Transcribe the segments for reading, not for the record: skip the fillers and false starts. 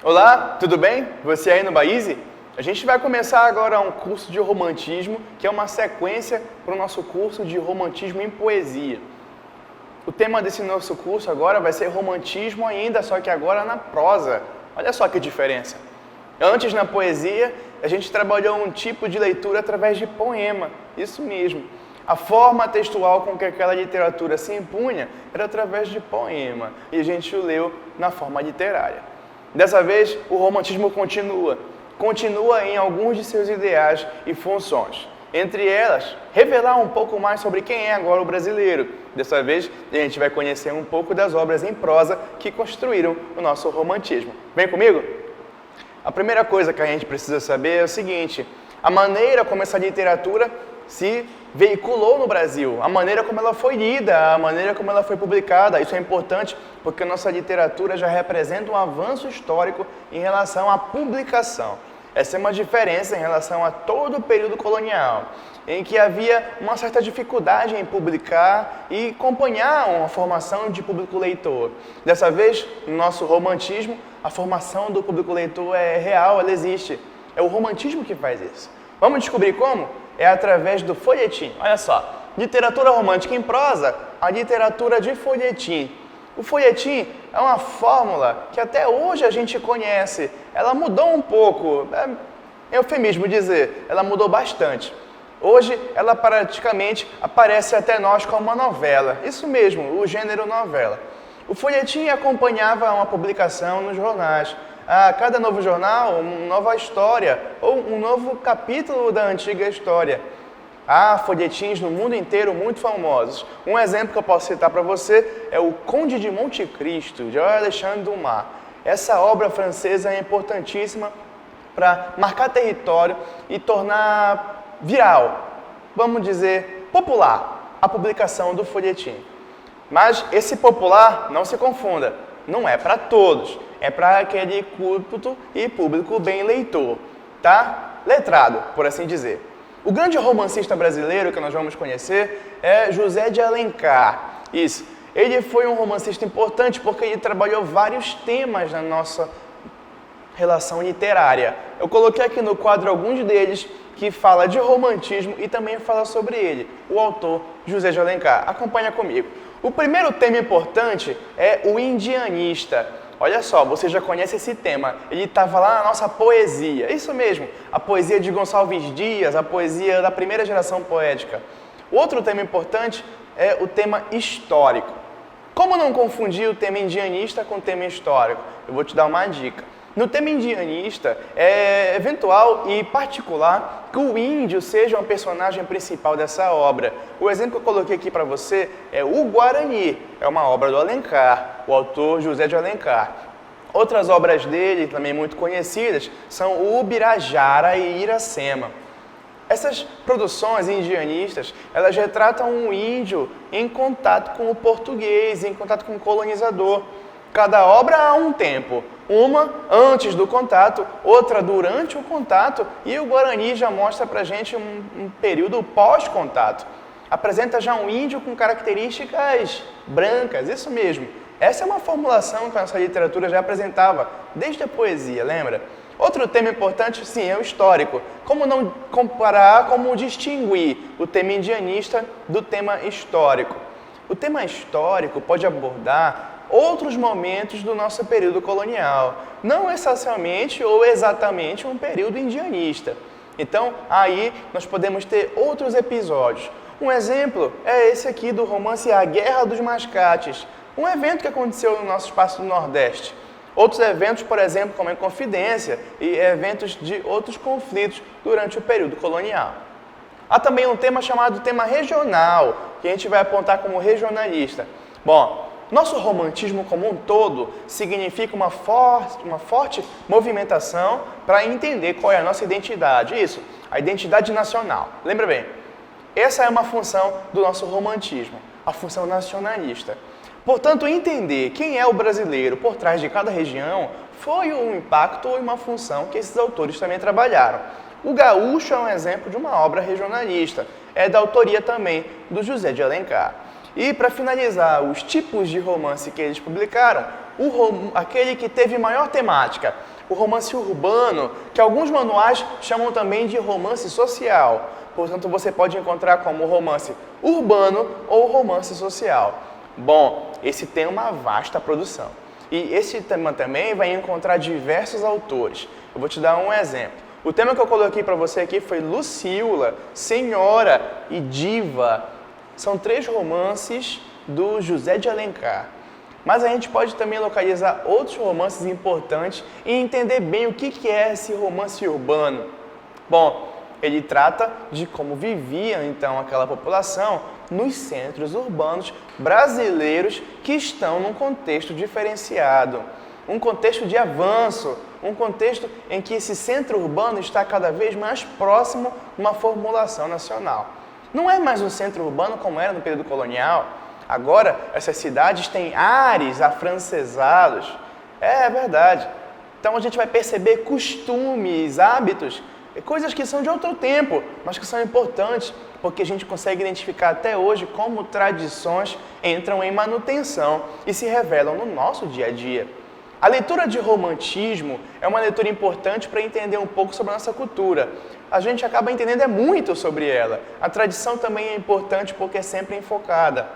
Olá, tudo bem? Você aí no Baíse? A gente vai começar agora um curso de romantismo, que é uma sequência para o nosso curso de romantismo em poesia. O tema desse nosso curso agora vai ser romantismo ainda, só que agora na prosa. Olha só que diferença. Antes, na poesia, a gente trabalhou um tipo de leitura através de poema, isso mesmo. A forma textual com que aquela literatura se impunha era através de poema, e a gente o leu na forma literária. Dessa vez, o romantismo continua em alguns de seus ideais e funções. Entre elas, revelar um pouco mais sobre quem é agora o brasileiro. Dessa vez, a gente vai conhecer um pouco das obras em prosa que construíram o nosso romantismo. Vem comigo? A primeira coisa que a gente precisa saber é o seguinte: a maneira como essa literatura se veiculou no Brasil, a maneira como ela foi lida, a maneira como ela foi publicada. Isso é importante porque a nossa literatura já representa um avanço histórico em relação à publicação. Essa é uma diferença em relação a todo o período colonial, em que havia uma certa dificuldade em publicar e acompanhar uma formação de público leitor. Dessa vez, no nosso romantismo, a formação do público leitor é real, ela existe. É o romantismo que faz isso. Vamos descobrir como? É através do folhetim. Olha só, literatura romântica em prosa, a literatura de folhetim. O folhetim é uma fórmula que até hoje a gente conhece. Ela mudou um pouco, é eufemismo dizer, ela mudou bastante. Hoje ela praticamente aparece até nós como uma novela. Isso mesmo, o gênero novela. O folhetim acompanhava uma publicação nos jornais. A cada novo jornal, uma nova história ou um novo capítulo da antiga história. Há folhetins no mundo inteiro muito famosos. Um exemplo que eu posso citar para você é o Conde de Monte Cristo, de Alexandre Dumas. Essa obra francesa é importantíssima para marcar território e tornar viral, vamos dizer, popular, a publicação do folhetim. Mas esse popular, não se confunda, não é para todos. É para aquele culto e público bem leitor, tá? Letrado, por assim dizer. O grande romancista brasileiro que nós vamos conhecer é José de Alencar. Isso. Ele foi um romancista importante porque ele trabalhou vários temas na nossa relação literária. Eu coloquei aqui no quadro alguns deles que fala de romantismo e também fala sobre ele, o autor José de Alencar. Acompanha comigo. O primeiro tema importante é o indianista. Olha só, você já conhece esse tema, ele estava lá na nossa poesia, isso mesmo, a poesia de Gonçalves Dias, a poesia da primeira geração poética. O outro tema importante é o tema histórico. Como não confundir o tema indianista com o tema histórico? Eu vou te dar uma dica. No tema indianista, é eventual e particular que o índio seja um personagem principal dessa obra. O exemplo que eu coloquei aqui para você é o Guarani, é uma obra do Alencar, o autor José de Alencar. Outras obras dele, também muito conhecidas, são o Ubirajara e Iracema. Essas produções indianistas, elas retratam um índio em contato com o português, em contato com o colonizador. Cada obra há um tempo, uma antes do contato, outra durante o contato, e o Guarani já mostra pra gente um período pós-contato. Apresenta já um índio com características brancas, isso mesmo. Essa é uma formulação que a nossa literatura já apresentava, desde a poesia, lembra? Outro tema importante, sim, é o histórico. Como não comparar, como distinguir o tema indianista do tema histórico? O tema histórico pode abordar outros momentos do nosso período colonial, não essencialmente ou exatamente um período indianista. Então, aí nós podemos ter outros episódios. Um exemplo é esse aqui do romance A Guerra dos Mascates, um evento que aconteceu no nosso espaço do Nordeste. Outros eventos, por exemplo, como a Inconfidência e eventos de outros conflitos durante o período colonial. Há também um tema chamado tema regional, que a gente vai apontar como regionalista. Bom, nosso romantismo como um todo significa uma forte movimentação para entender qual é a nossa identidade. Isso, a identidade nacional. Lembra bem, essa é uma função do nosso romantismo, a função nacionalista. Portanto, entender quem é o brasileiro por trás de cada região foi um impacto e uma função que esses autores também trabalharam. O Gaúcho é um exemplo de uma obra regionalista, é da autoria também do José de Alencar. E para finalizar, os tipos de romance que eles publicaram, aquele que teve maior temática, o romance urbano, que alguns manuais chamam também de romance social. Portanto, você pode encontrar como romance urbano ou romance social. Bom, esse tem uma vasta produção. E esse tema também vai encontrar diversos autores. Eu vou te dar um exemplo. O tema que eu coloquei para você aqui foi Lucíola, Senhora e Diva. São 3 romances do José de Alencar. Mas a gente pode também localizar outros romances importantes e entender bem o que é esse romance urbano. Bom, ele trata de como vivia então aquela população nos centros urbanos brasileiros que estão num contexto diferenciado, um contexto de avanço, um contexto em que esse centro urbano está cada vez mais próximo de uma formulação nacional. Não é mais um centro urbano como era no período colonial. Agora, essas cidades têm ares afrancesados. É verdade. Então a gente vai perceber costumes, hábitos, coisas que são de outro tempo, mas que são importantes, porque a gente consegue identificar até hoje como tradições entram em manutenção e se revelam no nosso dia a dia. A leitura de romantismo é uma leitura importante para entender um pouco sobre a nossa cultura. A gente acaba entendendo muito sobre ela. A tradição também é importante porque é sempre enfocada.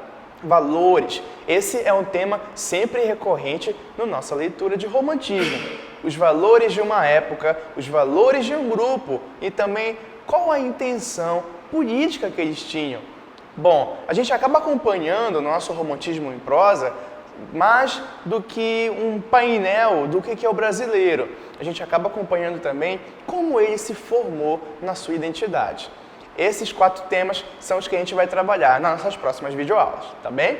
Valores. Esse é um tema sempre recorrente na nossa leitura de romantismo. Os valores de uma época, os valores de um grupo e também qual a intenção política que eles tinham. Bom, a gente acaba acompanhando o nosso romantismo em prosa mais do que um painel do que é o brasileiro. A gente acaba acompanhando também como ele se formou na sua identidade. Esses 4 temas são os que a gente vai trabalhar nas nossas próximas videoaulas, tá bem?